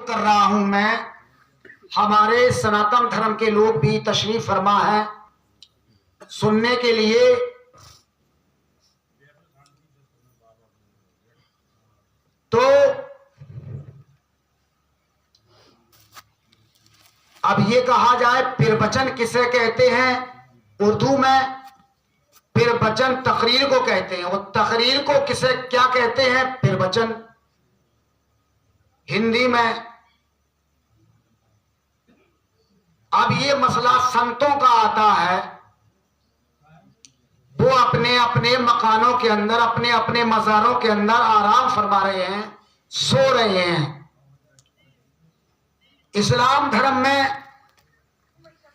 कर रहा हूं मैं, हमारे सनातन धर्म के लोग भी तशरीफ फरमा है सुनने के लिए। तो अब ये कहा जाए प्रवचन किसे कहते हैं? उर्दू में प्रवचन तकरीर को कहते हैं, और तकरीर को किसे क्या कहते हैं? प्रवचन। हिंदी में अब ये मसला संतों का आता है, वो अपने अपने मकानों के अंदर, अपने अपने मज़ारों के अंदर आराम फरमा रहे हैं, सो रहे हैं। इस्लाम धर्म में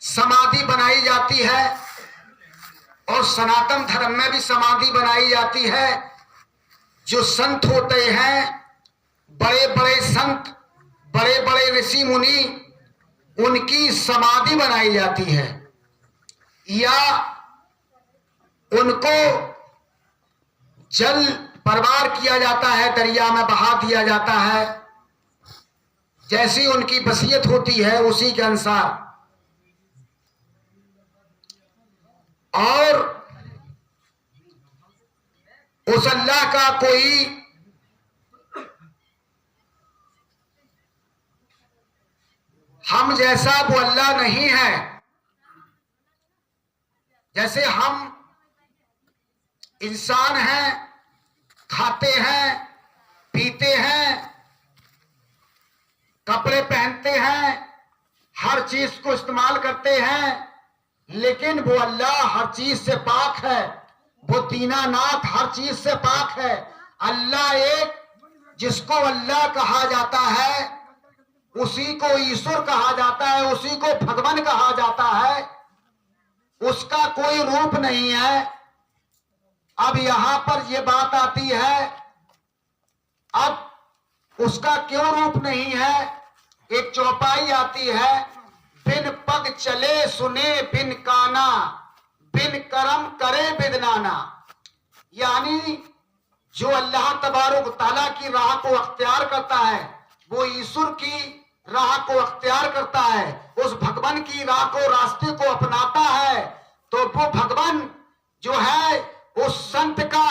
समाधि बनाई जाती है और सनातन धर्म में भी समाधि बनाई जाती है। जो संत होते हैं, बड़े बड़े संत, बड़े बड़े ऋषि मुनि, उनकी समाधि बनाई जाती है या उनको जल परवार किया जाता है, दरिया में बहा दिया जाता है। जैसी उनकी वसीयत होती है उसी के अनुसार। और उस अल्लाह का कोई हम जैसा वो अल्लाह नहीं है। जैसे हम इंसान हैं, खाते हैं, पीते हैं, कपड़े पहनते हैं, हर चीज को इस्तेमाल करते हैं, लेकिन वो अल्लाह हर चीज से पाक है। वो दीनानाथ हर चीज से पाक है। अल्लाह एक, जिसको अल्लाह कहा जाता है, उसी को ईश्वर कहा जाता है, उसी को भगवान कहा जाता है। उसका कोई रूप नहीं है। अब यहां पर यह बात आती है, अब उसका क्यों रूप नहीं है? एक चौपाई आती है, बिन पग चले सुने बिन काना, बिन करम करे बिदनाना। यानी जो अल्लाह तबारक तआला की राह को अख्तियार करता है, वो ईश्वर की राह को अख्तियार करता है, उस भगवान की राह को, रास्ते को अपनाता है, तो वो भगवान जो है उस संत का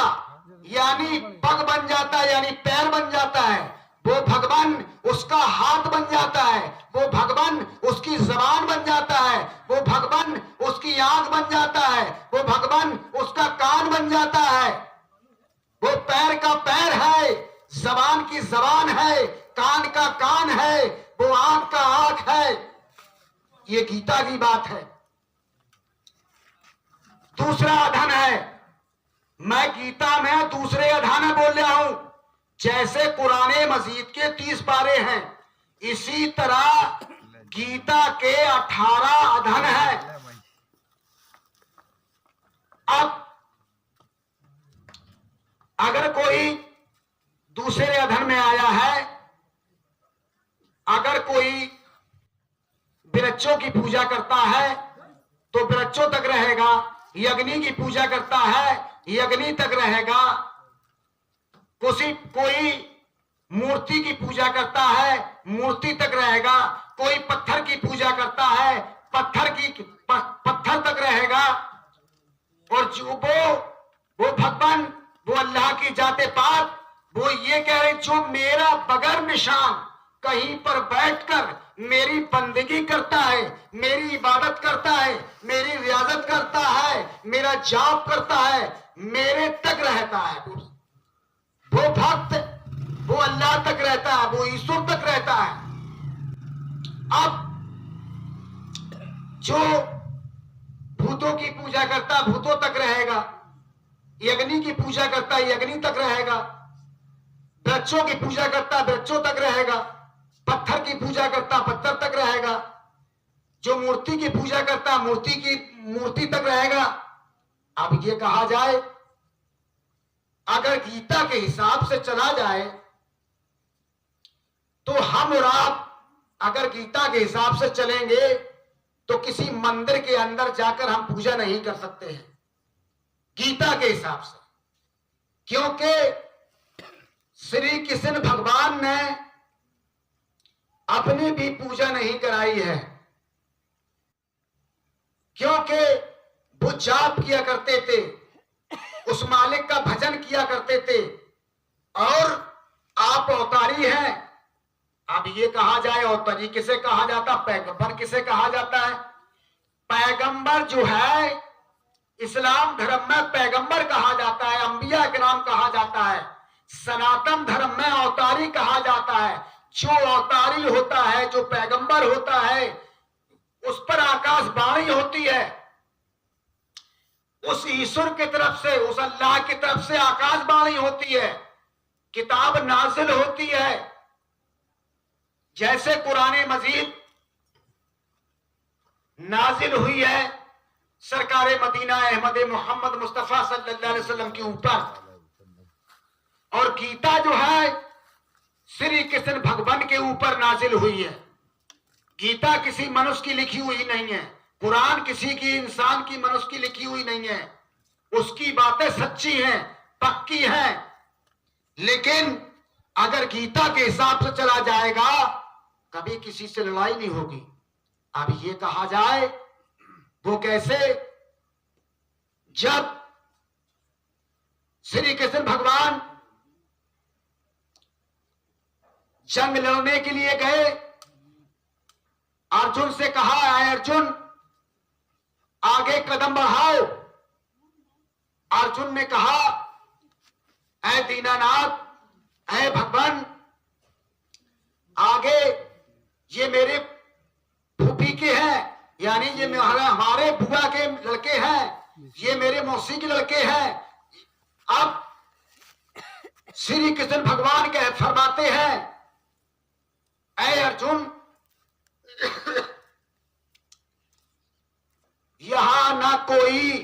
यानी पग बन जाता है, यानी पैर बन जाता है। वो भगवान उसका हाथ बन जाता है, वो भगवान उसकी जबान बन जाता है, वो भगवान उसकी आंख बन जाता है, वो भगवान उसका कान बन जाता है। वो पैर का पैर है, जबान की जबान है, कान का कान है, वो आंख का आंख है। ये गीता की बात है। दूसरा अधन है, मैं गीता में दूसरे अधन में बोल रहा हूं। जैसे कुरान मजीद के 30 पारे हैं, इसी तरह गीता के 18 अधन है। अब अगर कोई दूसरे अधन में आया है, अगर कोई वृक्षों की पूजा करता है तो वृक्षों तक रहेगा, यज्ञ की पूजा करता है यज्ञ तक रहेगा, कोई मूर्ति की पूजा करता है मूर्ति तक रहेगा, कोई पत्थर की पूजा करता है पत्थर तक रहेगा। और जो वो भगवान, वो अल्लाह की जाते पाक, वो ये कह रहे, जो मेरा बगैर निशान कहीं पर बैठकर मेरी बंदगी करता है, मेरी इबादत करता है, मेरी रियाजत करता है, मेरा जाप करता है, मेरे तक रहता है। वो भक्त वो अल्लाह तक रहता है, वो ईश्वर तक रहता है। अब जो भूतों की पूजा करता है भूतों तक रहेगा, यज्ञ की पूजा करता है यज्ञ तक रहेगा, वृक्षों की पूजा करता है वृक्षों तक रहेगा, पत्थर की पूजा करता पत्थर तक रहेगा, जो मूर्ति की पूजा करता मूर्ति तक रहेगा। अब ये कहा जाए, अगर गीता के हिसाब से चला जाए तो हम और आप अगर गीता के हिसाब से चलेंगे तो किसी मंदिर के अंदर जाकर हम पूजा नहीं कर सकते हैं गीता के हिसाब से, क्योंकि श्री कृष्ण भगवान ने अपनी भी पूजा नहीं कराई है, क्योंकि वो जाप किया करते थे, उस मालिक का भजन किया करते थे। और आप अवतारी हैं। अब ये कहा जाए अवतारी किसे कहा जाता, पैगंबर किसे कहा जाता है? पैगंबर जो है इस्लाम धर्म में पैगंबर कहा जाता है, अंबिया के नाम कहा जाता है। सनातन धर्म में अवतारी कहा जाता है। जो अवतारी होता है, जो पैगंबर होता है, उस पर आकाश वाणी होती है। उस ईश्वर की तरफ से, उस अल्लाह की तरफ से आकाश वाणी होती है, किताब नाजिल होती है। जैसे कुरान मजीद नाजिल हुई है सरकार मदीना अहमद मोहम्मद मुस्तफा सल्लल्लाहु अलैहि वसल्लम के ऊपर, और गीता जो है श्री कृष्ण भगवान के ऊपर नाजिल हुई है। गीता किसी मनुष्य की लिखी हुई नहीं है, कुरान किसी की इंसान की मनुष्य की लिखी हुई नहीं है। उसकी बातें सच्ची हैं, पक्की हैं, लेकिन अगर गीता के हिसाब से चला जाएगा कभी किसी से लड़ाई नहीं होगी। अब ये कहा जाए वो कैसे, जब श्री कृष्ण भगवान जंग लड़ने के लिए गए, अर्जुन से कहा, है अर्जुन आगे कदम बढ़ाओ। अर्जुन ने कहा, ऐ दीनानाथ, ऐ भगवान, आगे ये मेरे फूफी के हैं, यानी ये हमारे बुआ के लड़के हैं, ये मेरे मौसी के लड़के हैं। अब श्री कृष्ण भगवान के फरमाते हैं, ऐ अर्जुन, यहां ना कोई